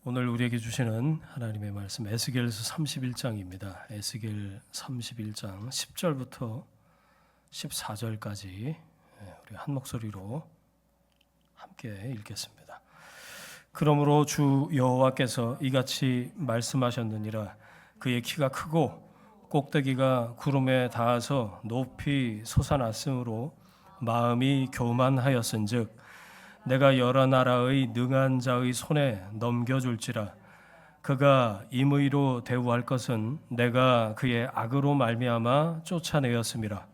오늘 우리에게 주시는 하나님의 말씀 에스겔서 31장입니다. 에스겔 31장 10절부터 14절까지 우리 한 목소리로 함께 읽겠습니다. 그러므로 주 여호와께서 이같이 말씀하셨느니라. 그의 키가 크고 꼭대기가 구름에 닿아서 높이 솟아났으므로 마음이 교만하였은즉 내가 여러 나라의 능한 자의 손에 넘겨줄지라. 그가 임의로 대우할 것은 내가 그의 악으로 말미암아 쫓아내었음이라.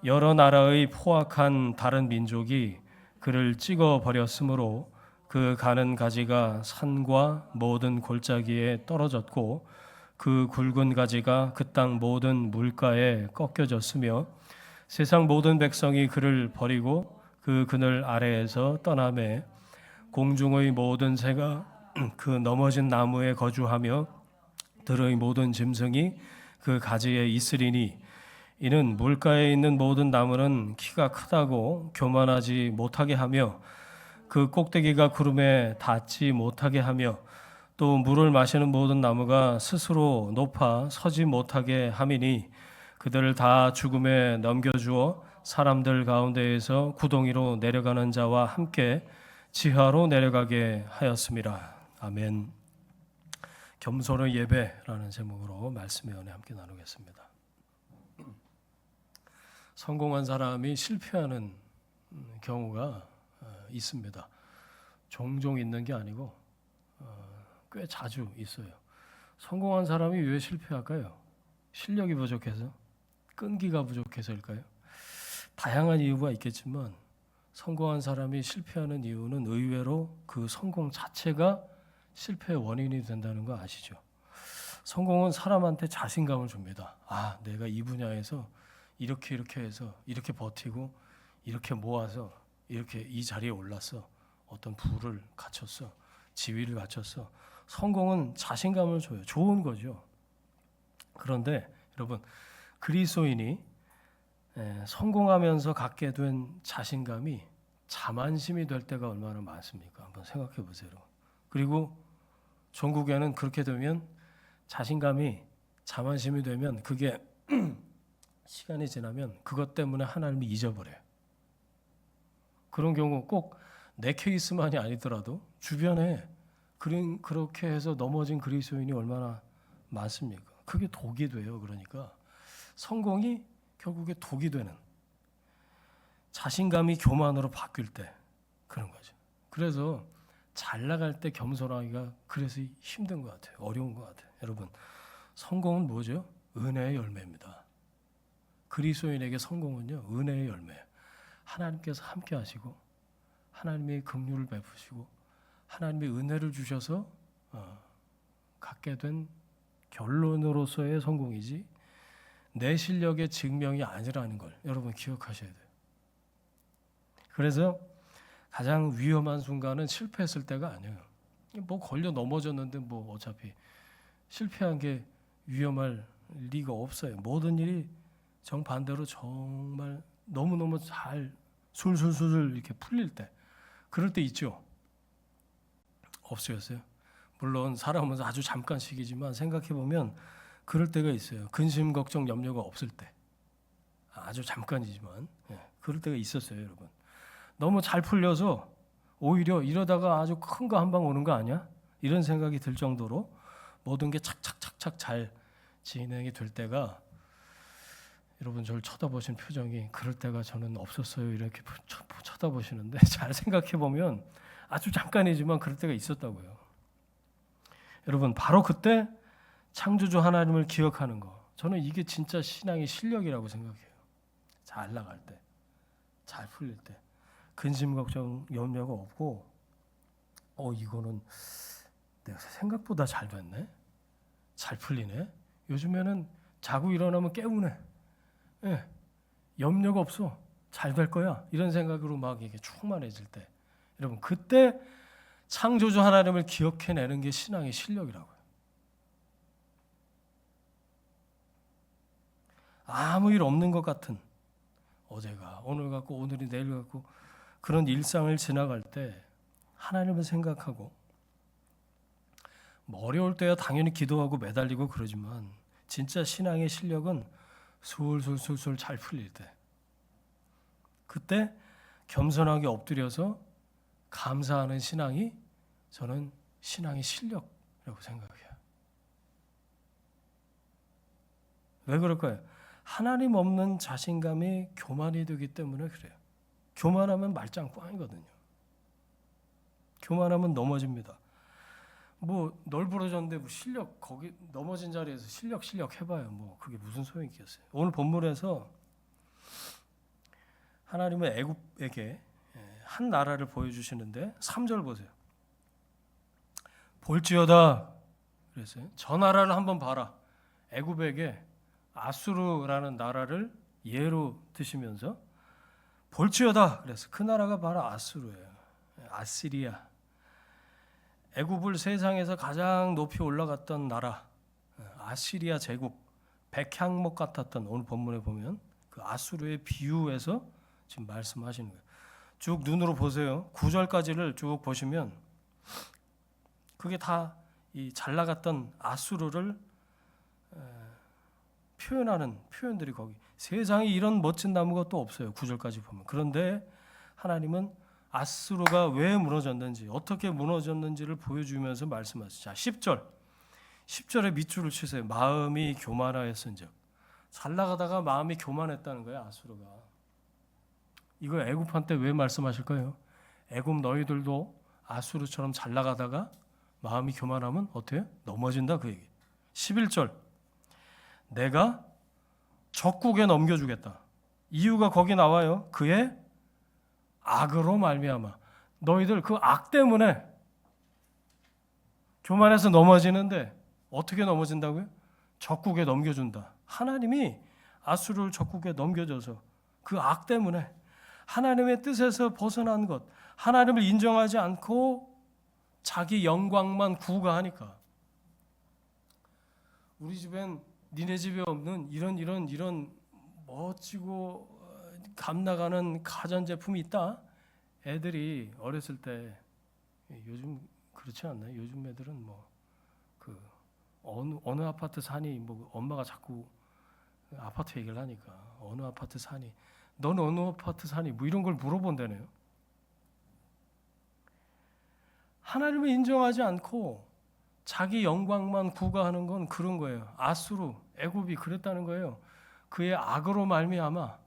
여러 나라의 포악한 다른 민족이 그를 찍어버렸으므로 그 가는 가지가 산과 모든 골짜기에 떨어졌고 그 굵은 가지가 그 땅 모든 물가에 꺾여졌으며 세상 모든 백성이 그를 버리고 그 그늘 아래에서 떠나매 공중의 모든 새가 그 넘어진 나무에 거주하며 들의 모든 짐승이 그 가지에 있으리니 이는 물가에 있는 모든 나무는 키가 크다고 교만하지 못하게 하며 그 꼭대기가 구름에 닿지 못하게 하며 또 물을 마시는 모든 나무가 스스로 높아 서지 못하게 함이니 그들을 다 죽음에 넘겨주어 사람들 가운데에서 구덩이로 내려가는 자와 함께 지하로 내려가게 하였습니다. 아멘. 겸손의 예배라는 제목으로 말씀의 은혜 함께 나누겠습니다. 성공한 사람이 실패하는 경우가 있습니다. 종종 있는 게 아니고 꽤 자주 있어요. 성공한 사람이 왜 실패할까요? 실력이 부족해서? 끈기가 부족해서일까요? 다양한 이유가 있겠지만 성공한 사람이 실패하는 이유는 의외로 그 성공 자체가 실패의 원인이 된다는 거 아시죠? 성공은 사람한테 자신감을 줍니다. 아, 내가 이 분야에서 이렇게 해서 이렇게 버티고 이렇게 모아서 이렇게 이 자리에 올랐어. 어떤 부를 갖췄어. 지위를 갖췄어. 성공은 자신감을 줘요. 좋은 거죠. 그런데 여러분, 그리스도인이 성공하면서 갖게 된 자신감이 자만심이 될 때가 얼마나 많습니까? 한번 생각해 보세요. 그리고 전국에는 그렇게 되면 자신감이 자만심이 되면 그게 시간이 지나면 그것 때문에 하나님을 잊어버려요. 그런 경우 꼭 내 케이스만이 아니더라도 주변에 그렇게 해서 넘어진 그리스도인이 얼마나 많습니까? 그게 독이 돼요. 그러니까 성공이 결국에 독이 되는, 자신감이 교만으로 바뀔 때 그런 거죠. 그래서 잘 나갈 때 겸손하기가 그래서 힘든 것 같아요. 어려운 것 같아요. 여러분, 성공은 뭐죠? 은혜의 열매입니다. 그리스도인에게 성공은요, 은혜의 열매예요. 하나님께서 함께 하시고 하나님의 긍휼을 베푸시고 하나님의 은혜를 주셔서 갖게 된 결론으로서의 성공이지 내 실력의 증명이 아니라는 걸 여러분 기억하셔야 돼요. 그래서 가장 위험한 순간은 실패했을 때가 아니에요. 뭐 걸려 넘어졌는데 뭐 어차피 실패한 게 위험할 리가 없어요. 모든 일이 정반대로 정말 너무너무 잘 술술술 이렇게 풀릴 때, 그럴 때 있죠. 없으셨어요? 물론 사람은 아주 잠깐씩이지만 생각해 보면 그럴 때가 있어요. 근심, 걱정, 염려가 없을 때. 아주 잠깐이지만 그럴 때가 있었어요, 여러분. 너무 잘 풀려서 오히려 이러다가 아주 큰 거 한 방 오는 거 아니야? 이런 생각이 들 정도로 모든 게 착착착착 잘 진행이 될 때가, 여러분 저를 쳐다보신 표정이 그럴 때가 저는 없었어요. 이렇게 쳐다보시는데 잘 생각해 보면 아주 잠깐이지만 그럴 때가 있었다고요. 여러분, 바로 그때 창조주 하나님을 기억하는 거, 저는 이게 진짜 신앙의 실력이라고 생각해요. 잘 나갈 때, 잘 풀릴 때, 근심 걱정 염려가 없고 이거는 내가 생각보다 잘 됐네, 잘 풀리네, 요즘에는 자고 일어나면 깨우네, 염려가 없어, 잘 될 거야, 이런 생각으로 막 이게 충만해질 때, 여러분 그때 창조주 하나님을 기억해내는 게 신앙의 실력이라고요. 아무 일 없는 것 같은, 어제가 오늘 같고 오늘이 내일 같고 그런 일상을 지나갈 때 하나님을 생각하고 뭐 어려울 때야 당연히 기도하고 매달리고 그러지만 진짜 신앙의 실력은 술술술술 잘 풀릴 때, 그때 겸손하게 엎드려서 감사하는 신앙이 저는 신앙의 실력이라고 생각해요. 왜 그럴까요? 하나님 없는 자신감이 교만이 되기 때문에 그래요. 교만하면 말짱 꽝이거든요. 교만하면 넘어집니다. 뭐 널브러졌는데 뭐 실력, 거기 넘어진 자리에서 실력 해봐요. 뭐 그게 무슨 소용이 있겠어요. 오늘 본문에서 하나님은 애굽에게 한 나라를 보여주시는데 3절 보세요. 볼지어다 그랬어요. 저 나라를 한번 봐라. 애굽에게 아수르라는 나라를 예로 드시면서 볼지어다 그래서 그 나라가 바로 아수르예요. 아시리아. 애굽을 세상에서 가장 높이 올라갔던 나라, 아시리아 제국, 백향목 같았던, 오늘 본문에 보면 그 아수르의 비유에서 지금 말씀하시는 거예요. 쭉 눈으로 보세요. 9절까지를 쭉 보시면 그게 다 이 잘 나갔던 아수르를 표현하는 표현들이 거기. 세상에 이런 멋진 나무가 또 없어요. 9절까지 보면. 그런데 하나님은 아수르가 왜 무너졌는지, 어떻게 무너졌는지를 보여주면서 말씀하시죠. 자, 10절에 밑줄을 치세요. 마음이 교만하였은즉. 잘 나가다가 마음이 교만했다는 거예요. 아수르가. 이거 애굽한테 왜 말씀하실까요? 애굽 너희들도 아수르처럼 잘 나가다가 마음이 교만하면 어때요? 넘어진다 그 얘기. 11절. 내가 적국에 넘겨주겠다. 이유가 거기 나와요. 그의 악으로 말미암아. 너희들 그 악 때문에 교만해서 넘어지는데 어떻게 넘어진다고요? 적국에 넘겨준다. 하나님이 아수르를 적국에 넘겨줘서 그 악 때문에 하나님의 뜻에서 벗어난 것, 하나님을 인정하지 않고 자기 영광만 구가하니까. 우리 집엔 니네 집에 없는 이런 멋지고 값나가는 가전제품이 있다. 애들이 어렸을 때, 요즘 그렇지 않나요? 요즘 애들은 뭐 그 어느 아파트 사니, 뭐 엄마가 자꾸 아파트 얘기를 하니까 어느 아파트 사니, 넌 어느 아파트 사니, 뭐 이런 걸 물어본다네요. 하나님을 인정하지 않고 자기 영광만 구가하는 건 그런 거예요. 아수르, 애굽이 그랬다는 거예요. 그의 악으로 말미암아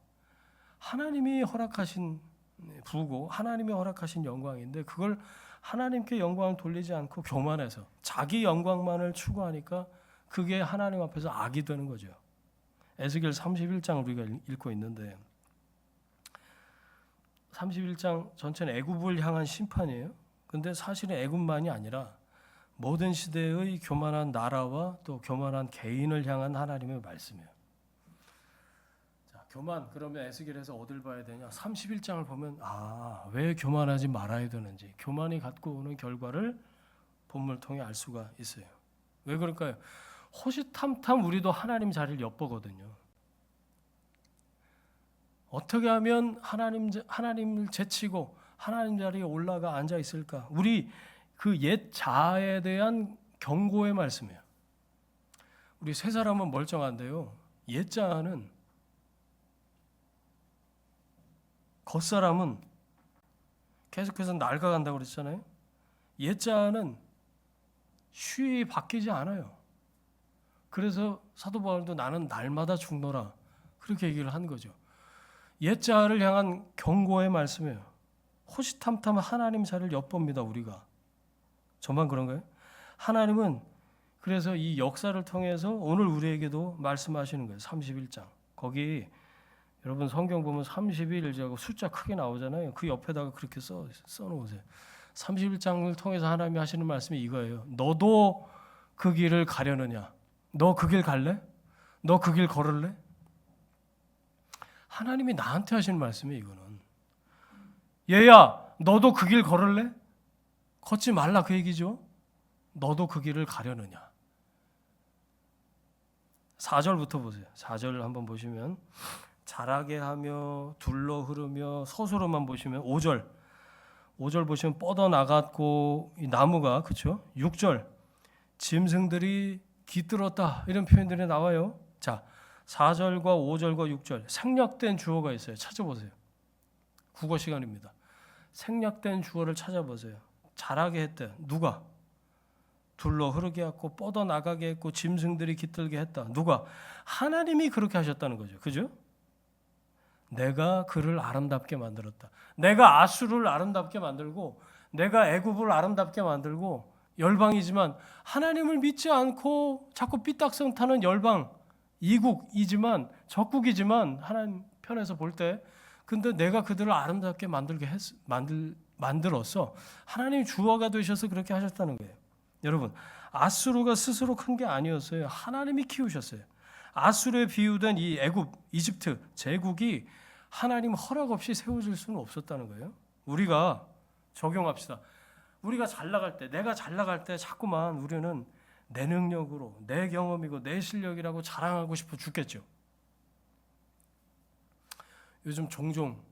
하나님이 허락하신 부고 하나님이 허락하신 영광인데 그걸 하나님께 영광을 돌리지 않고 교만해서 자기 영광만을 추구하니까 그게 하나님 앞에서 악이 되는 거죠. 에스겔 31장을 우리가 읽고 있는데 31장 전체는 애굽을 향한 심판이에요. 근데 사실은 애굽만이 아니라 모든 시대의 교만한 나라와 또 교만한 개인을 향한 하나님의 말씀이에요. 자, 교만 그러면 에스겔에서 어딜 봐야 되냐? 31장을 보면 왜 교만하지 말아야 되는지, 교만이 갖고 오는 결과를 본문을 통해 알 수가 있어요. 왜 그럴까요? 호시탐탐 우리도 하나님 자리를 엿보거든요. 어떻게 하면 하나님을 제치고 하나님 자리에 올라가 앉아 있을까? 우리 그 옛 자아에 대한 경고의 말씀이에요. 우리 세 사람은 멀쩡한데요. 옛 자아는, 겉사람은 계속해서 낡아간다고 그랬잖아요. 옛 자아는 쉬이 바뀌지 않아요. 그래서 사도 바울도 나는 날마다 죽노라 그렇게 얘기를 한 거죠. 옛 자아를 향한 경고의 말씀이에요. 호시탐탐 하나님 자리를 엿봅니다. 우리가. 저만 그런가요? 하나님은 그래서 이 역사를 통해서 오늘 우리에게도 말씀하시는 거예요. 31장. 거기 여러분 성경 보면 31이라고 숫자 크게 나오잖아요. 그 옆에다가 그렇게 써놓으세요. 31장을 통해서 하나님이 하시는 말씀이 이거예요. 너도 그 길을 가려느냐? 너 그 길 갈래? 너 그 길 걸을래? 하나님이 나한테 하시는 말씀이에요. 이거는. 얘야, 너도 그 길 걸을래? 걷지 말라 그 얘기죠. 너도 그 길을 가려느냐? 4절부터 보세요. 4절을 한번 보시면 자라게 하며 둘러 흐르며 서서로만 보시면 5절 보시면 뻗어 나갔고 이 나무가 그렇죠? 6절 짐승들이 깃들었다 이런 표현들이 나와요. 자, 4절과 5절과 6절 생략된 주어가 있어요. 찾아보세요. 국어 시간입니다. 생략된 주어를 찾아보세요. 자라게 했대. 누가? 둘러 흐르게 했고 뻗어나가게 했고 짐승들이 깃들게 했다. 누가? 하나님이 그렇게 하셨다는 거죠. 그죠? 내가 그를 아름답게 만들었다. 내가 아수르를 아름답게 만들고 내가 애굽을 아름답게 만들고 열방이지만 하나님을 믿지 않고 자꾸 삐딱선 타는 열방 이국이지만 적국이지만 하나님 편에서 볼 때 근데 내가 그들을 아름답게 만들었어. 하나님 주어가 되셔서 그렇게 하셨다는 거예요. 여러분, 아수르가 스스로 큰 게 아니었어요. 하나님이 키우셨어요. 아수르에 비유된 이 애굽, 이집트 제국이 하나님 허락 없이 세워질 수는 없었다는 거예요. 우리가 적용합시다. 우리가 잘 나갈 때, 내가 잘 나갈 때 자꾸만 우리는 내 능력으로, 내 경험이고 내 실력이라고 자랑하고 싶어 죽겠죠. 요즘 종종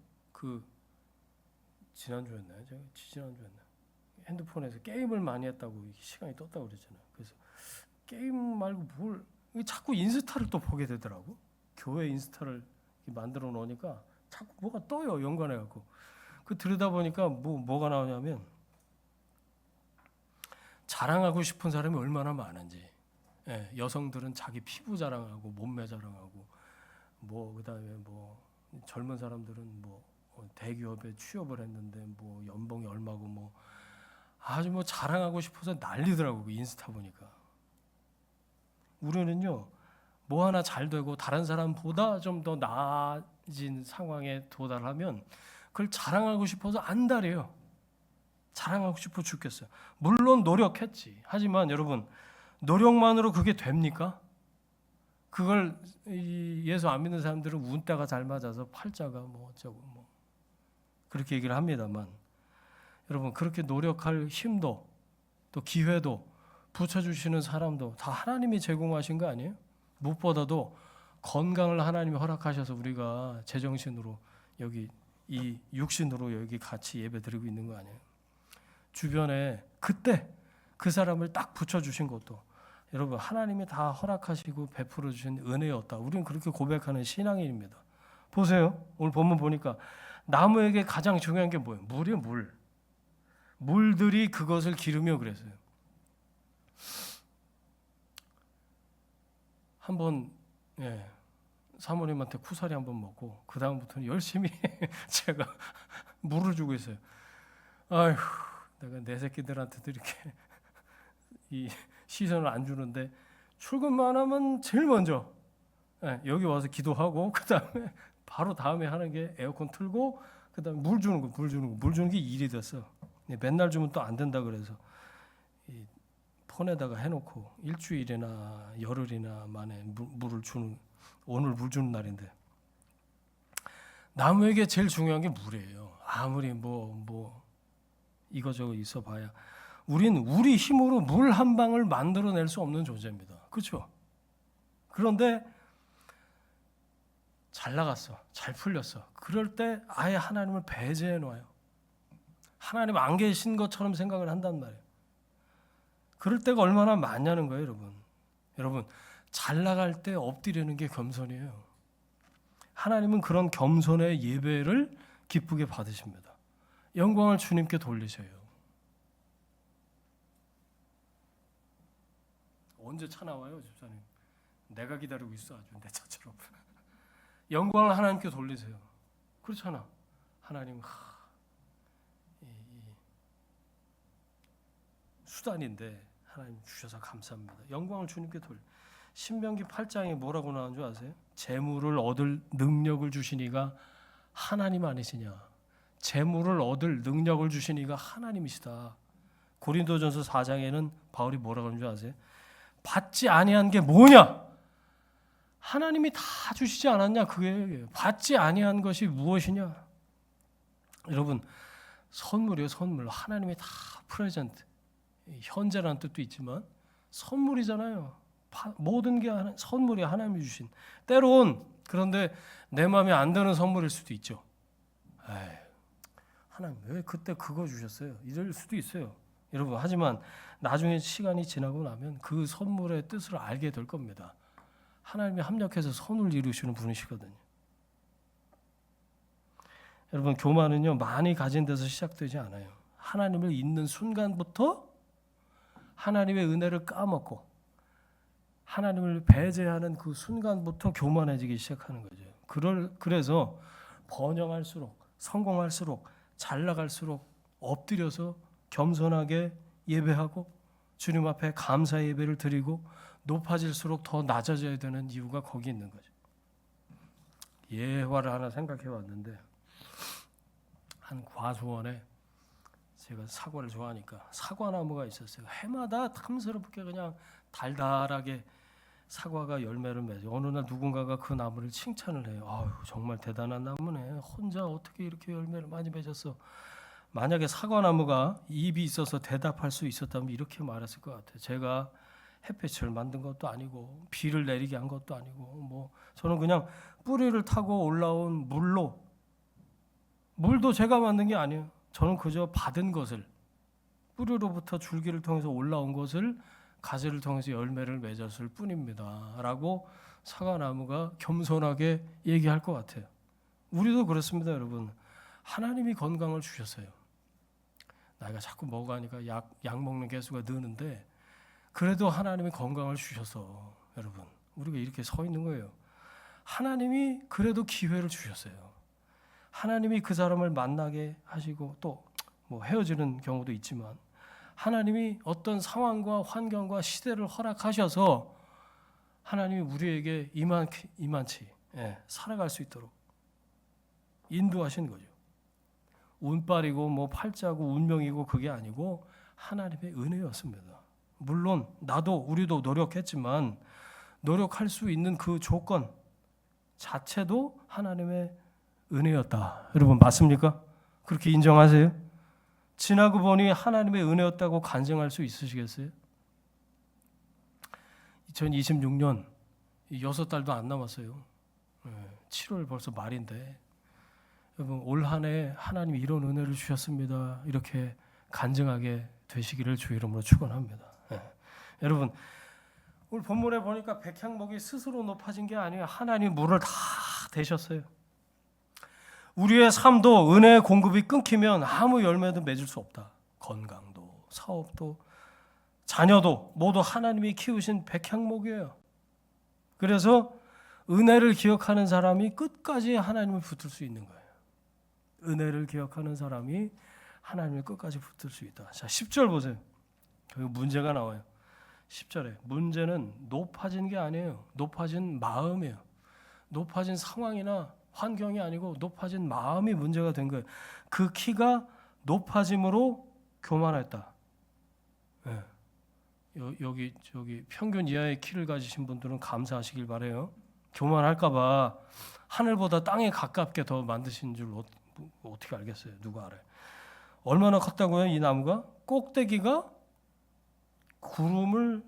지난주였나요? 제가 지난주였나? 핸드폰에서 게임을 많이 했다고 시간이 떴다고 그랬잖아요. 그래서 게임 말고 뭘 자꾸 인스타를 또 보게 되더라고. 교회 인스타를 만들어 놓으니까 자꾸 뭐가 떠요. 연관해 갖고. 들여다 보니까 뭐가 나오냐면 자랑하고 싶은 사람이 얼마나 많은지. 예, 여성들은 자기 피부 자랑하고 몸매 자랑하고 그다음에 젊은 사람들은 대기업에 취업을 했는데 연봉이 얼마고 아주 자랑하고 싶어서 난리더라고. 인스타 보니까. 우리는요 하나 잘 되고 다른 사람보다 좀 더 나아진 상황에 도달하면 그걸 자랑하고 싶어서 안달해요. 자랑하고 싶어 죽겠어요. 물론 노력했지. 하지만 여러분 노력만으로 그게 됩니까? 그걸 예수 안 믿는 사람들은 운때가 잘 맞아서 팔자가 어쩌고 그렇게 얘기를 합니다만 여러분 그렇게 노력할 힘도 또 기회도 붙여주시는 사람도 다 하나님이 제공하신 거 아니에요? 무엇보다도 건강을 하나님이 허락하셔서 우리가 제정신으로 여기 이 육신으로 여기 같이 예배드리고 있는 거 아니에요? 주변에 그때 그 사람을 딱 붙여주신 것도 여러분 하나님이 다 허락하시고 베풀어 주신 은혜였다. 우리는 그렇게 고백하는 신앙인입니다. 보세요. 오늘 본문 보니까 나무에게 가장 중요한 게 뭐예요? 물이에요. 물. 물들이 그것을 기르며 그랬어요. 한번 사모님한테 쿠사리 한번 먹고 그 다음부터는 열심히 제가 물을 주고 있어요. 아휴, 내가 내 새끼들한테도 이렇게 이 시선을 안 주는데 출근만 하면 제일 먼저 여기 와서 기도하고 그 다음에 바로 다음에 하는 게 에어컨 틀고 그 다음에 물 주는 게 일이 됐어. 맨날 주면 또 안 된다 그래서 이 폰에다가 해놓고 일주일이나 열흘이나 만에 물을 주는 오늘 물 주는 날인데 나무에게 제일 중요한 게 물이에요. 아무리 이거저거 있어봐야 우린 우리 힘으로 물 한 방울 만들어낼 수 없는 존재입니다. 그렇죠? 그런데 잘 나갔어, 잘 풀렸어. 그럴 때 아예 하나님을 배제해 놔요. 하나님 안 계신 것처럼 생각을 한단 말이에요. 그럴 때가 얼마나 많냐는 거예요, 여러분. 여러분, 잘 나갈 때 엎드리는 게 겸손이에요. 하나님은 그런 겸손의 예배를 기쁘게 받으십니다. 영광을 주님께 돌리셔요. 언제 차 나와요, 집사님? 내가 기다리고 있어, 아주 내 차처럼. 영광을 하나님께 돌리세요. 그렇잖아. 하나님, 수단인데 하나님 주셔서 감사합니다. 영광을 주님께 돌려. 신명기 8장에 뭐라고 나온 줄 아세요? 재물을 얻을 능력을 주시니가 하나님 아니시냐. 재물을 얻을 능력을 주시니가 하나님이시다. 고린도전서 4장에는 바울이 뭐라고 하는 줄 아세요? 받지 아니한 게 뭐냐? 하나님이 다 주시지 않았냐? 그게 받지 아니한 것이 무엇이냐? 여러분, 선물이에요. 선물. 하나님이 다 프레젠트. 현재라는 뜻도 있지만 선물이잖아요. 모든 게 선물이 하나님이 주신. 때론 그런데 내 마음에 안 드는 선물일 수도 있죠. 에이, 하나님 왜 그때 그거 주셨어요? 이럴 수도 있어요. 여러분, 하지만 나중에 시간이 지나고 나면 그 선물의 뜻을 알게 될 겁니다. 하나님이 합력해서 선을 이루시는 분이시거든요. 여러분, 교만은요 많이 가진 데서 시작되지 않아요. 하나님을 잊는 순간부터 하나님의 은혜를 까먹고 하나님을 배제하는 그 순간부터 교만해지기 시작하는 거죠. 그래서 번영할수록, 성공할수록, 잘 나갈수록 엎드려서 겸손하게 예배하고 주님 앞에 감사 예배를 드리고 높아질수록 더 낮아져야 되는 이유가 거기 있는 거죠. 예화를 하나 생각해 왔는데, 한 과수원에 제가 사과를 좋아하니까 사과나무가 있었어요. 해마다 탐스럽게 그냥 달달하게 사과가 열매를 맺어. 어느 날 누군가가 그 나무를 칭찬을 해요. 아유, 정말 대단한 나무네. 혼자 어떻게 이렇게 열매를 많이 맺었어. 만약에 사과나무가 입이 있어서 대답할 수 있었다면 이렇게 말했을 것 같아요. 제가 햇볕을 만든 것도 아니고 비를 내리게 한 것도 아니고 저는 그냥 뿌리를 타고 올라온 물도 제가 만든 게 아니에요. 저는 그저 받은 것을, 뿌리로부터 줄기를 통해서 올라온 것을 가지를 통해서 열매를 맺었을 뿐입니다 라고 사과나무가 겸손하게 얘기할 것 같아요. 우리도 그렇습니다. 여러분, 하나님이 건강을 주셨어요. 나이가 자꾸 먹어가니까 약 먹는 개수가 느는데 그래도 하나님이 건강을 주셔서 여러분, 우리가 이렇게 서 있는 거예요. 하나님이 그래도 기회를 주셨어요. 하나님이 그 사람을 만나게 하시고 또 헤어지는 경우도 있지만 하나님이 어떤 상황과 환경과 시대를 허락하셔서 하나님이 우리에게 이만치 살아갈 수 있도록 인도하신 거죠. 운빨이고 팔자고 운명이고 그게 아니고 하나님의 은혜였습니다. 물론 우리도 노력했지만 노력할 수 있는 그 조건 자체도 하나님의 은혜였다. 여러분, 맞습니까? 그렇게 인정하세요? 지나고 보니 하나님의 은혜였다고 간증할 수 있으시겠어요? 2026년 6달도 안 남았어요. 7월 벌써 말인데 여러분, 올 한 해 하나님이 이런 은혜를 주셨습니다. 이렇게 간증하게 되시기를 주 이름으로 축원합니다. 여러분, 오늘 본문에 보니까 백향목이 스스로 높아진 게 아니에요. 하나님이 물을 다 대셨어요. 우리의 삶도 은혜의 공급이 끊기면 아무 열매도 맺을 수 없다. 건강도, 사업도, 자녀도 모두 하나님이 키우신 백향목이에요. 그래서 은혜를 기억하는 사람이 끝까지 하나님을 붙들 수 있는 거예요. 은혜를 기억하는 사람이 하나님을 끝까지 붙들 수 있다. 자, 10절 보세요. 여기 문제가 나와요. 10절에 문제는 높아진 게 아니에요. 높아진 마음이에요. 높아진 상황이나 환경이 아니고 높아진 마음이 문제가 된 거예요. 그 키가 높아짐으로 교만했다. 여기 평균 이하의 키를 가지신 분들은 감사하시길 바래요. 교만할까봐 하늘보다 땅에 가깝게 더 만드신 줄 어떻게 알겠어요? 누가 알아요? 얼마나 컸다고요? 이 나무가 꼭대기가 구름에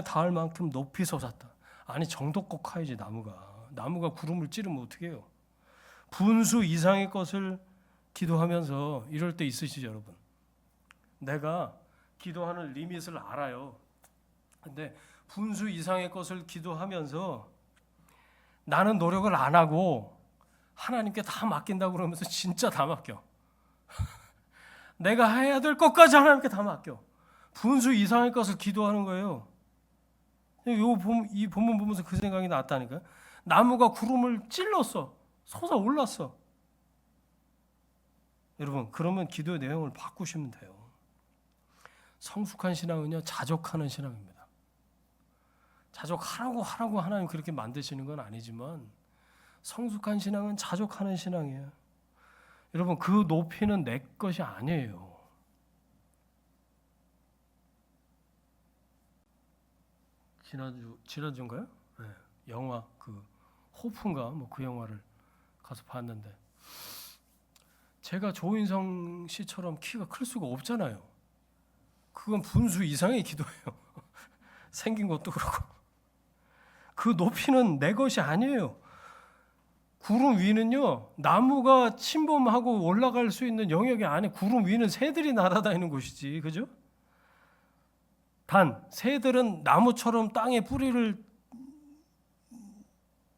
닿을 만큼 높이 솟았다. 아니, 정도껏 커야지. 나무가 구름을 찌르면 어떻게 해요? 분수 이상의 것을 기도하면서 이럴 때 있으시죠, 여러분? 내가 기도하는 리밋을 알아요. 근데 분수 이상의 것을 기도하면서 나는 노력을 안 하고 하나님께 다 맡긴다고 그러면서 진짜 다 맡겨. 내가 해야 될 것까지 하나님께 다 맡겨. 분수 이상의 것을 기도하는 거예요. 이 본문 보면서 그 생각이 났다니까요. 나무가 구름을 찔렀어. 솟아올랐어. 여러분, 그러면 기도의 내용을 바꾸시면 돼요. 성숙한 신앙은요, 자족하는 신앙입니다. 자족하라고 하나님 그렇게 만드시는 건 아니지만 성숙한 신앙은 자족하는 신앙이에요. 여러분, 그 높이는 내 것이 아니에요. 지난주인가요? 네. 영화 호프인가 그 영화를 가서 봤는데 제가 조인성 씨처럼 키가 클 수가 없잖아요. 그건 분수 이상의 기도예요. 생긴 것도 그렇고 그 높이는 내 것이 아니에요. 구름 위는요, 나무가 침범하고 올라갈 수 있는 영역이 안에 구름 위는 새들이 날아다니는 곳이지, 그죠? 단 새들은 나무처럼 땅에 뿌리를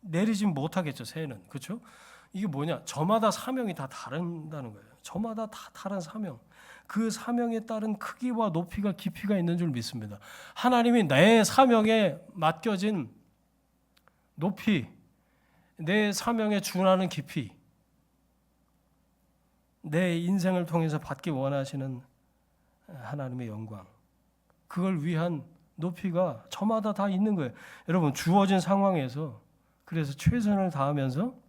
내리진 못하겠죠, 새는. 그렇죠? 이게 뭐냐? 저마다 사명이 다 다른다는 거예요. 저마다 다 다른 사명. 그 사명에 따른 크기와 높이가 깊이가 있는 줄 믿습니다. 하나님이 내 사명에 맡겨진 높이, 내 사명에 준하는 깊이, 내 인생을 통해서 받기 원하시는 하나님의 영광, 그걸 위한 높이가 저마다 다 있는 거예요. 여러분, 주어진 상황에서 그래서 최선을 다하면서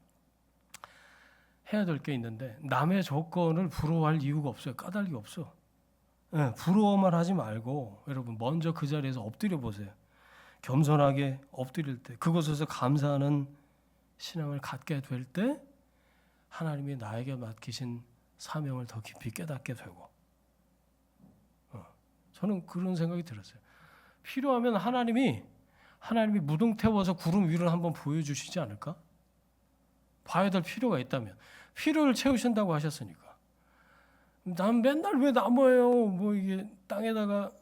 해야 될 게 있는데 남의 조건을 부러워할 이유가 없어요. 까닭이 없어. 네, 부러워만 하지 말고 여러분 먼저 그 자리에서 엎드려 보세요. 겸손하게 엎드릴 때 그곳에서 감사하는 신앙을 갖게 될 때 하나님이 나에게 맡기신 사명을 더 깊이 깨닫게 되고 저는 그런 생각이 들었어요. 필요하면 하나님이 무등 태워서 구름 위를 한번 보여주시지 않을까? 봐야 될 필요가 있다면 필요를 채우신다고 하셨으니까 난 맨날 왜 나무예요? 뭐 이게 땅에다가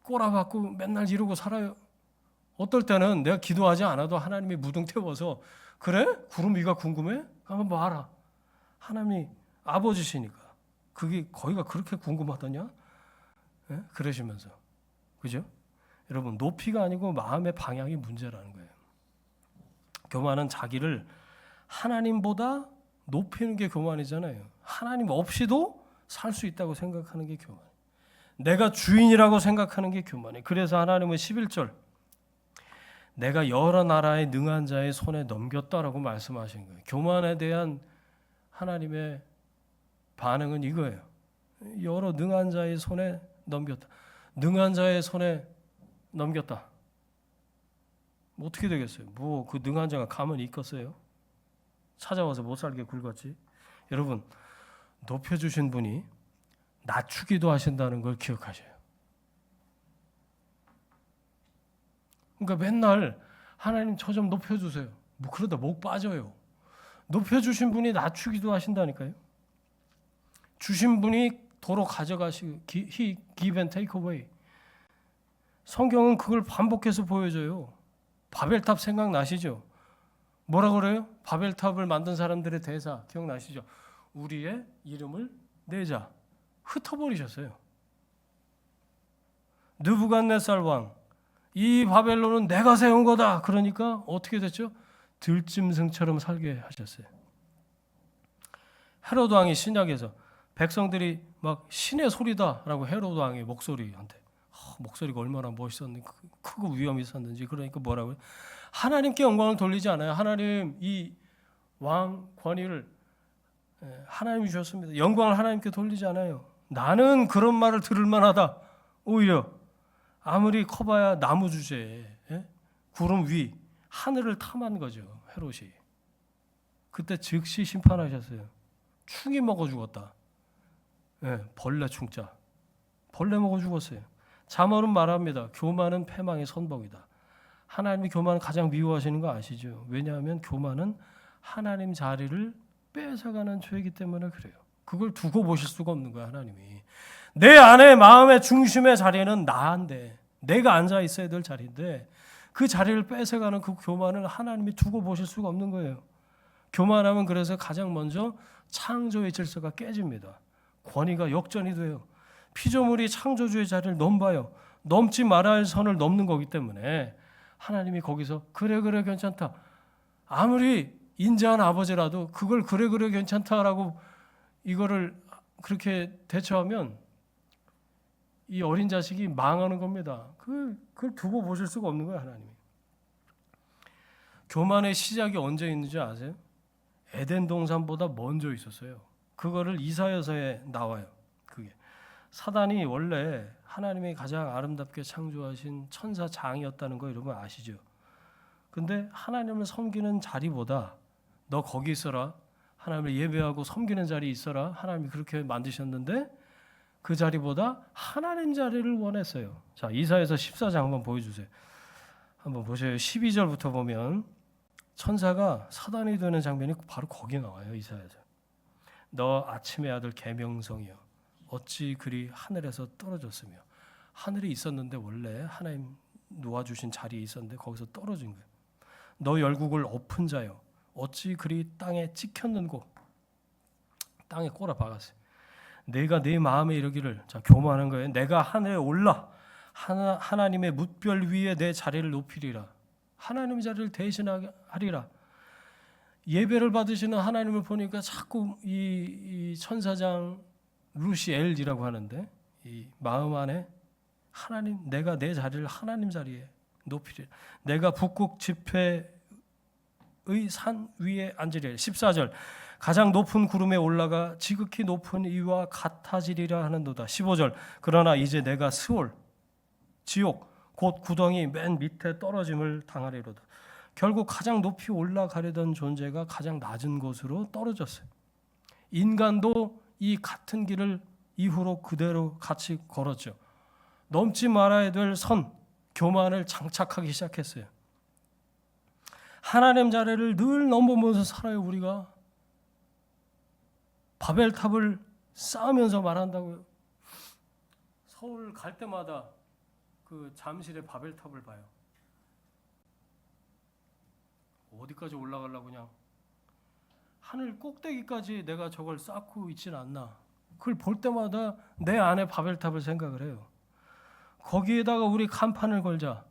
꼬라박고 맨날 이러고 살아요. 어떨 때는 내가 기도하지 않아도 하나님이 무등 태워서 그래? 구름 위가 궁금해? 한번 봐라. 하나님이 아버지시니까 그게 거기가 그렇게 궁금하더냐? 네? 그러시면서 그죠? 여러분 높이가 아니고 마음의 방향이 문제라는 거예요. 교만은 자기를 하나님보다 높이는 게 교만이잖아요. 하나님 없이도 살 수 있다고 생각하는 게 교만. 내가 주인이라고 생각하는 게 교만이에요. 그래서 하나님은 11절 내가 여러 나라의 능한 자의 손에 넘겼다라고 말씀하신 거예요. 교만에 대한 하나님의 반응은 이거예요. 여러 능한 자의 손에 넘겼다. 능한 자의 손에 넘겼다. 뭐 어떻게 되겠어요? 뭐 그 능한 자가 가만히 있겠어요? 찾아와서 못 살게 굴렀지. 여러분 높여주신 분이 낮추기도 하신다는 걸 기억하셔요. 그러니까 맨날 하나님 저 좀 높여주세요. 뭐 그러다 목 빠져요. 높여주신 분이 낮추기도 하신다니까요. 주신 분이 도로 가져가시고 He give and take away. 성경은 그걸 반복해서 보여줘요. 바벨탑 생각나시죠? 뭐라 그래요? 바벨탑을 만든 사람들의 대사 기억나시죠? 우리의 이름을 내자. 흩어버리셨어요. 느부갓네살 왕. 이 바벨론은 내가 세운 거다. 그러니까 어떻게 됐죠? 들짐승처럼 살게 하셨어요. 헤로드 왕이 신약에서 백성들이 막 신의 소리다라고 헤로드 왕의 목소리한테 목소리가 얼마나 멋있었는지 크고 위험이 있었는지 그러니까 뭐라고요? 하나님께 영광을 돌리지 않아요. 하나님 이 왕 권위를 하나님이 주셨습니다. 영광을 하나님께 돌리지 않아요. 나는 그런 말을 들을 만하다. 오히려 아무리 커봐야 나무 주제에 구름 위 하늘을 탐한 거죠. 헤롯이. 그때 즉시 심판하셨어요. 충이 먹어 죽었다. 벌레 충자. 벌레 먹어 죽었어요. 잠언은 말합니다. 교만은 패망의 선봉이다. 하나님이 교만을 가장 미워하시는 거 아시죠? 왜냐하면 교만은 하나님 자리를 뺏어가는 죄이기 때문에 그래요. 그걸 두고 보실 수가 없는 거야, 하나님이. 내 안에 마음의 중심의 자리는 나인데 내가 앉아 있어야 될 자리인데 그 자리를 뺏어가는 그 교만을 하나님이 두고 보실 수가 없는 거예요. 교만하면 그래서 가장 먼저 창조의 질서가 깨집니다. 권위가 역전이 돼요. 피조물이 창조주의 자리를 넘봐요. 넘지 말아야 할 선을 넘는 거기 때문에 하나님이 거기서 그래 괜찮다. 아무리 인자한 아버지라도 그걸 그래 괜찮다라고 이거를 그렇게 대처하면 이 어린 자식이 망하는 겁니다. 그걸 두고 보실 수가 없는 거예요, 하나님이. 교만의 시작이 언제 있는지 아세요? 에덴 동산보다 먼저 있었어요. 그거를 이사야서에 나와요. 그게 사단이 원래 하나님이 가장 아름답게 창조하신 천사장이었다는 거 여러분 아시죠? 근데 하나님을 섬기는 자리보다 너 거기 있어라. 하나님을 예배하고 섬기는 자리에 있어라. 하나님이 그렇게 만드셨는데 그 자리보다 하나님 자리를 원했어요. 자, 이사야서 14장 한번 보여주세요. 한번 보세요. 12절부터 보면 천사가 사단이 되는 장면이 바로 거기 나와요. 이사야서. 너 아침의 아들 계명성이여 어찌 그리 하늘에서 떨어졌으며. 하늘에 있었는데 원래 하나님 놓아주신 자리에 있었는데 거기서 떨어진 거예요. 너 열국을 엎은 자여 어찌 그리 땅에 찍혔는고. 땅에 꼬라 박았어요. 내가 네 마음에 이르기를, 자 교만한 거예요. 내가 하늘에 올라 하나님의 뭇별 위에 내 자리를 높이리라. 하나님의 자리를 대신하리라. 예배를 받으시는 하나님을 보니까 자꾸 이 천사장 루시엘이라고 하는데 이 마음 안에 하나님, 내가 내 자리를 하나님 자리에 높이리라. 내가 북극 지폐의 산 위에 앉으리라. 14절 가장 높은 구름에 올라가 지극히 높은 이와 같아지리라 하는도다. 15절 그러나 이제 내가 스올 지옥 곧 구덩이 맨 밑에 떨어짐을 당하리로다. 결국 가장 높이 올라가려던 존재가 가장 낮은 곳으로 떨어졌어요. 인간도 이 같은 길을 이후로 그대로 같이 걸었죠. 넘지 말아야 될 선, 교만을 장착하기 시작했어요. 하나님 자리를 늘 넘보면서 살아요. 우리가 바벨탑을 쌓으면서 말한다고요. 서울 갈 때마다 그 잠실의 바벨탑을 봐요. 어디까지 올라가려고 그냥 하늘 꼭대기까지 내가 저걸 쌓고 있진 않나. 그걸 볼 때마다 내 안에 바벨탑을 생각을 해요. 거기에다가 우리 간판을 걸자.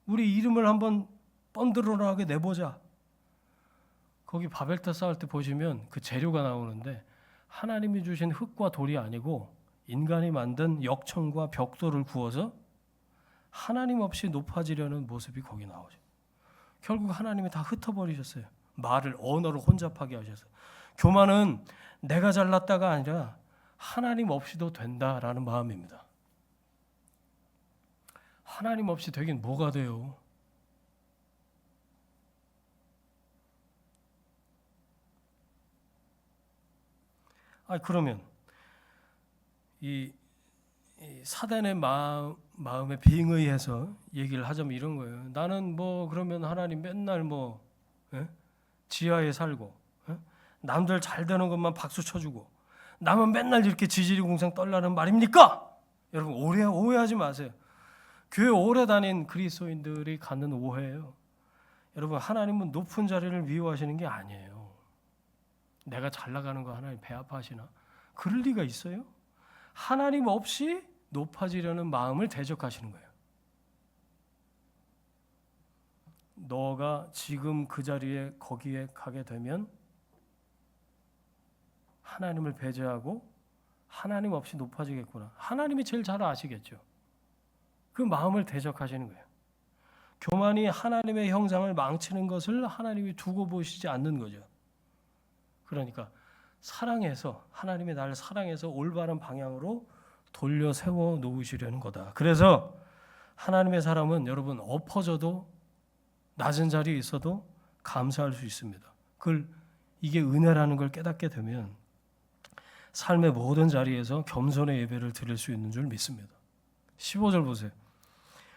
우리 이름을 한번 번드러나게 내보자. 거기 바벨탑 쌓을 때 보시면 그 재료가 나오는데 하나님이 주신 흙과 돌이 아니고 인간이 만든 역청과 벽돌을 구워서 하나님 없이 높아지려는 모습이 거기 나오죠. 결국 하나님이 다 흩어버리셨어요. 말을 언어를 혼잡하게 하셔서. 교만은 내가 잘났다가 아니라 하나님 없이도 된다라는 마음입니다. 하나님 없이 되긴 뭐가 돼요? 그러면 이 사단의 마음에 빙의해서 얘기를 하자면 이런 거예요. 나는 뭐 그러면 하나님 맨날 뭐 지하에 살고 남들 잘 되는 것만 박수 쳐주고 나만 맨날 이렇게 지지리공상 떨라는 말입니까? 여러분 오해하지 마세요. 교회 오래 다닌 그리스도인들이 갖는 오해예요. 여러분 하나님은 높은 자리를 미워하시는 게 아니에요. 내가 잘 나가는 거 하나님 배 아파하시나? 그럴 리가 있어요? 하나님 없이 높아지려는 마음을 대적하시는 거예요. 너가 지금 그 자리에 거기에 가게 되면 하나님을 배제하고 하나님 없이 높아지겠구나. 하나님이 제일 잘 아시겠죠. 그 마음을 대적하시는 거예요. 교만이 하나님의 형상을 망치는 것을 하나님이 두고 보시지 않는 거죠. 그러니까 사랑해서 하나님이 나를 사랑해서 올바른 방향으로 돌려 세워 놓으시려는 거다. 그래서 하나님의 사람은 여러분 엎어져도 낮은 자리에 있어도 감사할 수 있습니다. 이게 은혜라는 걸 깨닫게 되면 삶의 모든 자리에서 겸손의 예배를 드릴 수 있는 줄 믿습니다. 15절 보세요.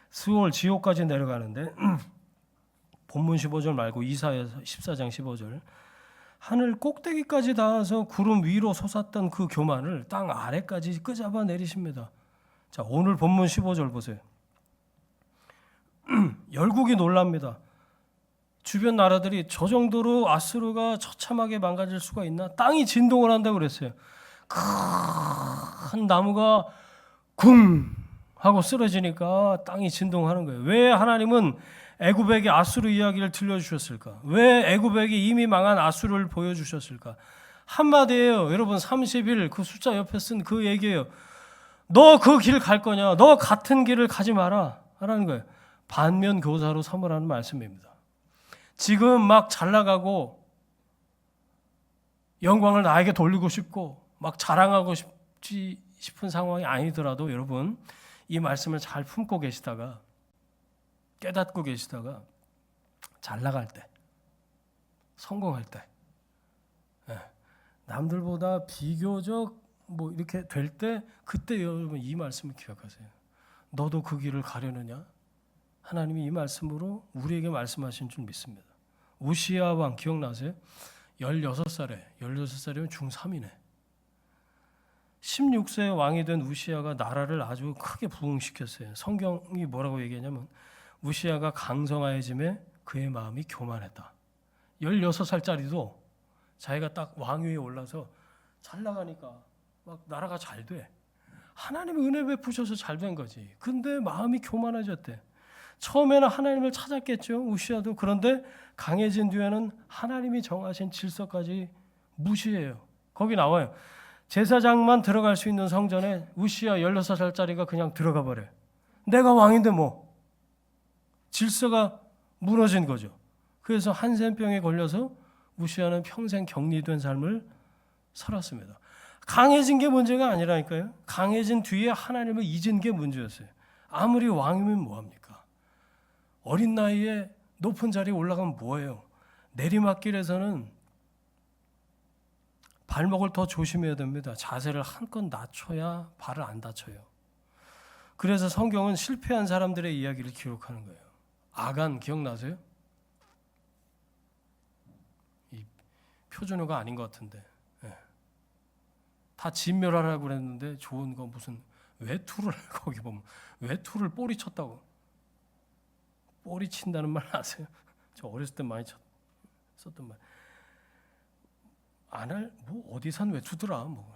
스올 지옥까지 내려가는데 본문 15절 말고 이사야 14장 15절 하늘 꼭대기까지 닿아서 구름 위로 솟았던 그 교만을 땅 아래까지 끄잡아 내리십니다. 자, 오늘 본문 15절 보세요. 열국이 놀랍니다. 주변 나라들이 저 정도로 아수르가 처참하게 망가질 수가 있나? 땅이 진동을 한다고 그랬어요. 큰 나무가 쿵 하고 쓰러지니까 땅이 진동하는 거예요. 왜 하나님은 애굽에게 아수르 이야기를 들려주셨을까? 왜 애굽에게 이미 망한 아수르를 보여주셨을까? 한마디예요. 여러분 30일 그 숫자 옆에 쓴 그 얘기예요. 너 그 길 갈 거냐? 너 같은 길을 가지 마라 라는 거예요. 반면 교사로 삼으라는 말씀입니다. 지금 막 잘 나가고 영광을 나에게 돌리고 싶고 막 자랑하고 싶은 상황이 아니더라도 여러분 이 말씀을 잘 품고 계시다가 깨닫고 계시다가 잘 나갈 때 성공할 때 남들보다 비교적 뭐 이렇게 될 때 그때 여러분 이 말씀을 기억하세요. 너도 그 길을 가려느냐? 하나님이 이 말씀으로 우리에게 말씀하신 줄 믿습니다. 우시야 왕 기억나세요? 16살이면 중3이네. 16세에 왕이 된 우시야가 나라를 아주 크게 부흥시켰어요. 성경이 뭐라고 얘기하냐면 우시야가 강성하여짐에 그의 마음이 교만했다. 16살짜리도 자기가 딱 왕위에 올라서 잘 나가니까 막 나라가 잘 돼. 하나님의 은혜 베푸셔서 잘 된 거지. 근데 마음이 교만해졌대. 처음에는 하나님을 찾았겠죠, 우시야도. 그런데 강해진 뒤에는 하나님이 정하신 질서까지 무시해요. 거기 나와요. 제사장만 들어갈 수 있는 성전에 우시야 16살짜리가 그냥 들어가 버려. 내가 왕인데 뭐. 질서가 무너진 거죠. 그래서 한센병에 걸려서 우시야는 평생 격리된 삶을 살았습니다. 강해진 게 문제가 아니라니까요. 강해진 뒤에 하나님을 잊은 게 문제였어요. 아무리 왕이면 뭐합니까? 어린 나이에 높은 자리에 올라가면 뭐예요? 내리막길에서는 발목을 더 조심해야 됩니다. 자세를 한껏 낮춰야 발을 안 다쳐요. 그래서 성경은 실패한 사람들의 이야기를 기록하는 거예요. 아간 기억나세요? 이 표준어가 아닌 것 같은데 다 진멸하라고 그랬는데 좋은 거 무슨 외투를 거기 보면 외투를 꼬리 쳤다고. 꼬리 친다는 말 아세요? 저 어렸을 때 많이 썼던 말. 안 할 뭐 어디 산 외투더라 뭐.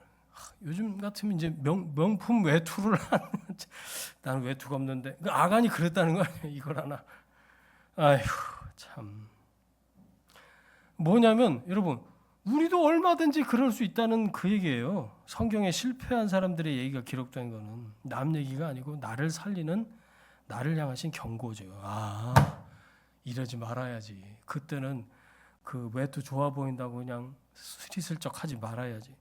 요즘 같으면 이제 명품 외투를 하는. 나는 외투가 없는데 그 아간이 그랬다는 거 아니에요? 이걸 하나. 아휴 참. 뭐냐면 여러분 우리도 얼마든지 그럴 수 있다는 그 얘기예요. 성경에 실패한 사람들의 얘기가 기록된 거는 남 얘기가 아니고 나를 살리는 나를 향하신 경고죠. 아 이러지 말아야지. 그때는 그 외투 좋아 보인다고 그냥 스리슬쩍 하지 말아야지.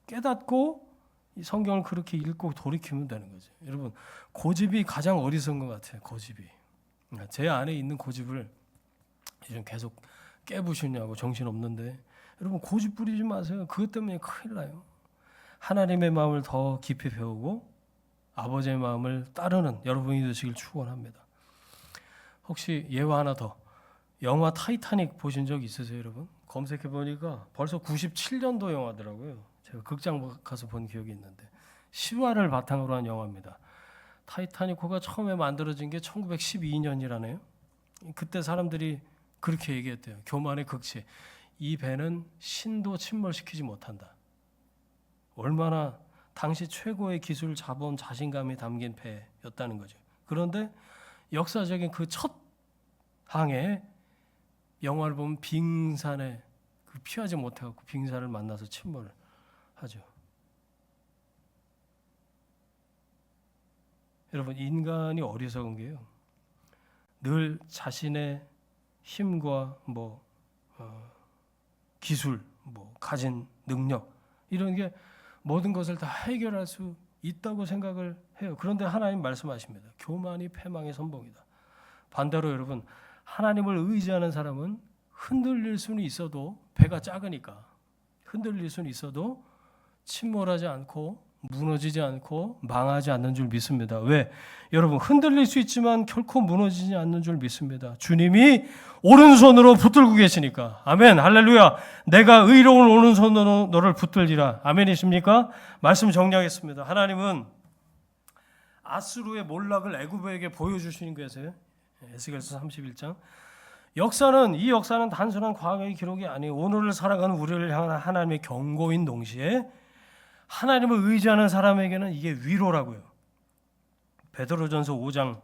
깨닫고 이 성경을 그렇게 읽고 돌이키면 되는 거죠. 여러분 고집이 가장 어리석은 것 같아요. 고집이. 제 안에 있는 고집을 요즘 계속 깨부시냐고 정신없는데 여러분 고집 부리지 마세요. 그것 때문에 큰일 나요. 하나님의 마음을 더 깊이 배우고 아버지의 마음을 따르는 여러분이 되시길 축원합니다. 혹시 예화 하나 더. 영화 타이타닉 보신 적 있으세요, 여러분? 검색해 보니까 벌써 97년도 영화더라고요. 제가 극장 가서 본 기억이 있는데 실화를 바탕으로 한 영화입니다. 타이타닉호가 처음에 만들어진 게 1912년이라네요. 그때 사람들이 그렇게 얘기했대요. 교만의 극치. 이 배는 신도 침몰시키지 못한다. 얼마나 당시 최고의 기술, 자본, 자신감이 담긴 배였다는 거죠. 그런데 역사적인 그 첫 항해 영화를 보면 빙산에 피하지 못해갖고 빙산을 만나서 침몰을 하죠. 여러분 인간이 어리석은 게요. 늘 자신의 힘과 기술, 가진 능력 이런 게 모든 것을 다 해결할 수 있다고 생각을 해요. 그런데 하나님 말씀하십니다. 교만이 패망의 선봉이다. 반대로 여러분 하나님을 의지하는 사람은 흔들릴 수는 있어도 배가 작으니까 흔들릴 수는 있어도 침몰하지 않고 무너지지 않고 망하지 않는 줄 믿습니다. 왜? 여러분 흔들릴 수 있지만 결코 무너지지 않는 줄 믿습니다. 주님이 오른손으로 붙들고 계시니까. 아멘. 할렐루야. 내가 의로운 오른손으로 너를 붙들리라. 아멘이십니까? 말씀 정리하겠습니다. 하나님은 아수르의 몰락을 애굽에게 보여주시는 거예요. 에스겔서 31장. 이 역사는 단순한 과거의 기록이 아니에요. 오늘을 살아가는 우리를 향한 하나님의 경고인 동시에 하나님을 의지하는 사람에게는 이게 위로라고요. 베드로전서 5장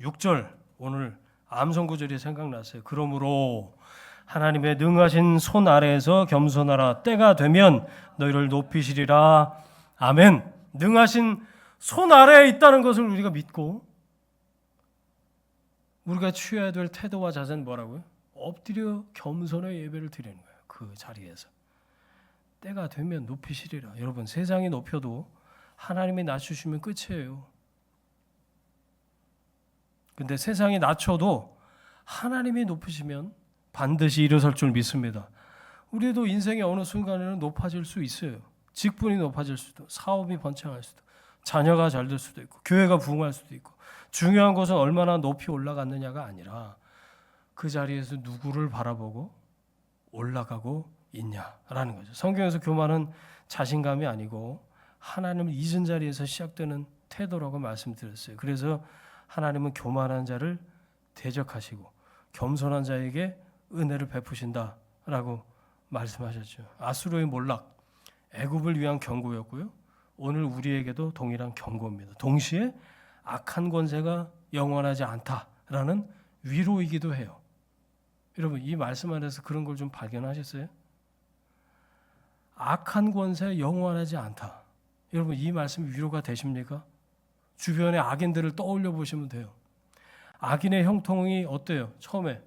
6절 오늘 암송 구절이 생각났어요. 그러므로 하나님의 능하신 손 아래에서 겸손하라. 때가 되면 너희를 높이시리라. 아멘. 능하신 손 아래에 있다는 것을 우리가 믿고 우리가 취해야 될 태도와 자세는 뭐라고요? 엎드려 겸손의 예배를 드리는 거예요. 그 자리에서. 때가 되면 높이시리라. 여러분 세상이 높여도 하나님이 낮추시면 끝이에요. 근데 세상이 낮춰도 하나님이 높으시면 반드시 일어설 줄 믿습니다. 우리도 인생의 어느 순간에는 높아질 수 있어요. 직분이 높아질 수도, 사업이 번창할 수도, 자녀가 잘 될 수도 있고, 교회가 부흥할 수도 있고. 중요한 것은 얼마나 높이 올라갔느냐가 아니라 그 자리에서 누구를 바라보고 올라가고 있냐라는 거죠. 성경에서 교만은 자신감이 아니고 하나님을 잊은 자리에서 시작되는 태도라고 말씀드렸어요. 그래서 하나님은 교만한 자를 대적하시고 겸손한 자에게 은혜를 베푸신다라고 말씀하셨죠. 아수르의 몰락, 애굽을 위한 경고였고요. 오늘 우리에게도 동일한 경고입니다. 동시에 악한 권세가 영원하지 않다라는 위로이기도 해요. 여러분, 이 말씀 안에서 그런 걸 좀 발견하셨어요? 악한 권세 영원하지 않다. 여러분, 이 말씀이 위로가 되십니까? 주변의 악인들을 떠올려 보시면 돼요. 악인의 형통이 어때요? 처음에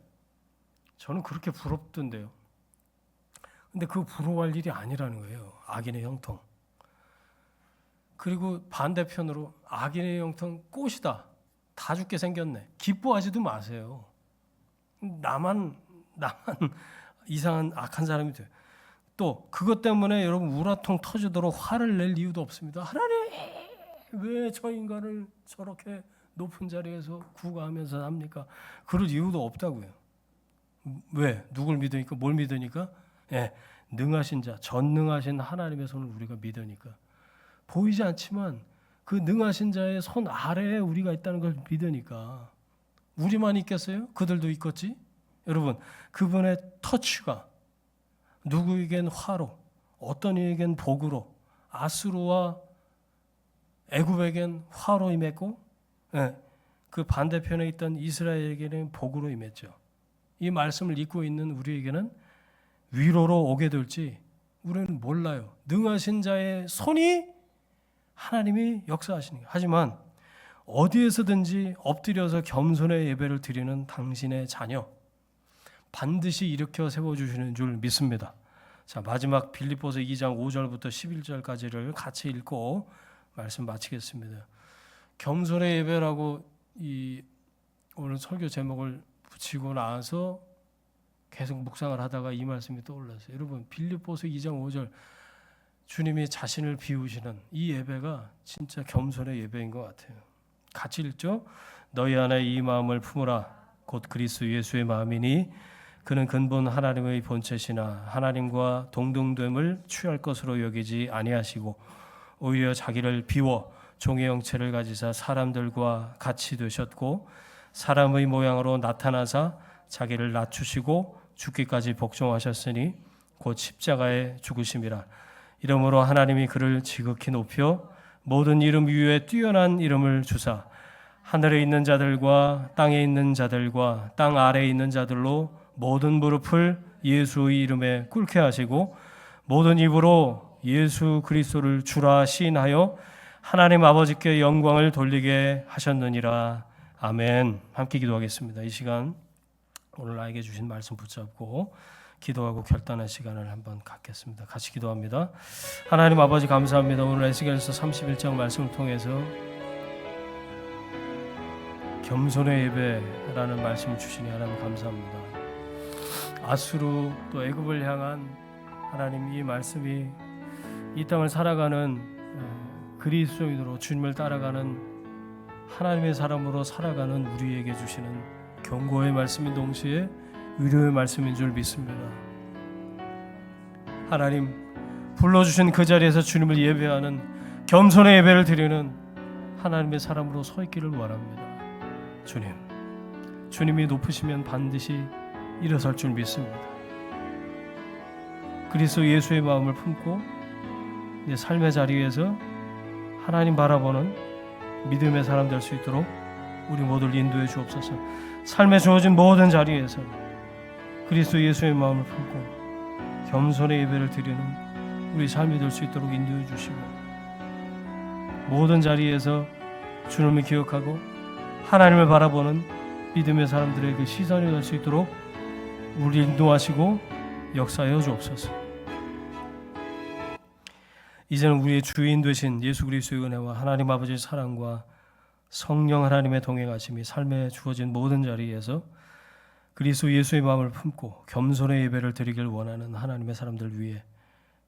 저는 그렇게 부럽던데요. 근데 그 부러워할 일이 아니라는 거예요. 악인의 형통. 그리고 반대편으로 악인의 형통 꽃이다. 다 죽게 생겼네. 기뻐하지도 마세요. 나만 이상한 악한 사람이 돼요. 또 그것 때문에 여러분 우라통 터지도록 화를 낼 이유도 없습니다. 하나님 왜 저 인간을 저렇게 높은 자리에서 구가하면서 합니까? 그럴 이유도 없다고요. 왜? 누굴 믿으니까? 뭘 믿으니까? 예, 능하신 자, 전능하신 하나님의 손을 우리가 믿으니까. 보이지 않지만 그 능하신 자의 손 아래에 우리가 있다는 걸 믿으니까. 우리만 있겠어요? 그들도 있겠지? 여러분, 그분의 터치가 누구에겐 화로, 어떤 이에겐 복으로, 아수르와 애굽에겐 화로 임했고, 그 반대편에 있던 이스라엘에게는 복으로 임했죠. 이 말씀을 읽고 있는 우리에게는 위로로 오게 될지 우리는 몰라요. 능하신 자의 손이 하나님이 역사하시는 거예요. 하지만 어디에서든지 엎드려서 겸손의 예배를 드리는 당신의 자녀 반드시 일으켜 세워주시는 줄 믿습니다. 자, 마지막 빌립보서 2장 5절부터 11절까지를 같이 읽고 말씀 마치겠습니다. 겸손의 예배라고 오늘 설교 제목을 붙이고 나서 계속 묵상을 하다가 이 말씀이 떠올랐어요. 여러분, 빌립보서 2장 5절 주님이 자신을 비우시는 이 예배가 진짜 겸손의 예배인 것 같아요. 같이 읽죠. 너희 안에 이 마음을 품으라. 곧 그리스도 예수의 마음이니 그는 근본 하나님의 본체시나 하나님과 동등됨을 취할 것으로 여기지 아니하시고 오히려 자기를 비워 종의 형체를 가지사 사람들과 같이 되셨고 사람의 모양으로 나타나사 자기를 낮추시고 죽기까지 복종하셨으니 곧 십자가에 죽으심이라. 이러므로 하나님이 그를 지극히 높여 모든 이름 위에 뛰어난 이름을 주사 하늘에 있는 자들과 땅에 있는 자들과 땅 아래에 있는 자들로 모든 무릎을 예수의 이름에 꿇게 하시고 모든 입으로 예수 그리스도를 주라 시인하여 하나님 아버지께 영광을 돌리게 하셨느니라. 아멘. 함께 기도하겠습니다. 이 시간 오늘 나에게 주신 말씀 붙잡고 기도하고 결단할 시간을 한번 갖겠습니다. 같이 기도합니다. 하나님 아버지 감사합니다. 오늘 에스겔서 31장 말씀을 통해서 겸손의 예배라는 말씀을 주시니 하나님 감사합니다. 아수르 또 애굽을 향한 하나님 이 말씀이 이 땅을 살아가는 그리스도인으로 주님을 따라가는 하나님의 사람으로 살아가는 우리에게 주시는 경고의 말씀인 동시에 위로의 말씀인 줄 믿습니다. 하나님 불러주신 그 자리에서 주님을 예배하는 겸손의 예배를 드리는 하나님의 사람으로 서 있기를 원합니다. 주님이 높으시면 반드시 일어설 줄 믿습니다. 그리스도 예수의 마음을 품고 내 삶의 자리에서 하나님 바라보는 믿음의 사람 될 수 있도록 우리 모두를 인도해 주옵소서. 삶에 주어진 모든 자리에서 그리스도 예수의 마음을 품고 겸손의 예배를 드리는 우리 삶이 될 수 있도록 인도해 주시고 모든 자리에서 주님을 기억하고 하나님을 바라보는 믿음의 사람들의 그 시선이 될 수 있도록 우리 인도하시고 역사하여 주옵소서. 이제는 우리의 주인 되신 예수 그리스도의 은혜와 하나님 아버지의 사랑과 성령 하나님의 동행하심이 삶에 주어진 모든 자리에서 그리스도 예수의 마음을 품고 겸손의 예배를 드리길 원하는 하나님의 사람들 위해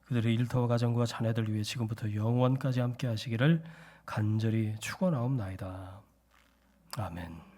그들의 일터와 가정과 자녀들 위해 지금부터 영원까지 함께 하시기를 간절히 축원하옵나이다. 아멘.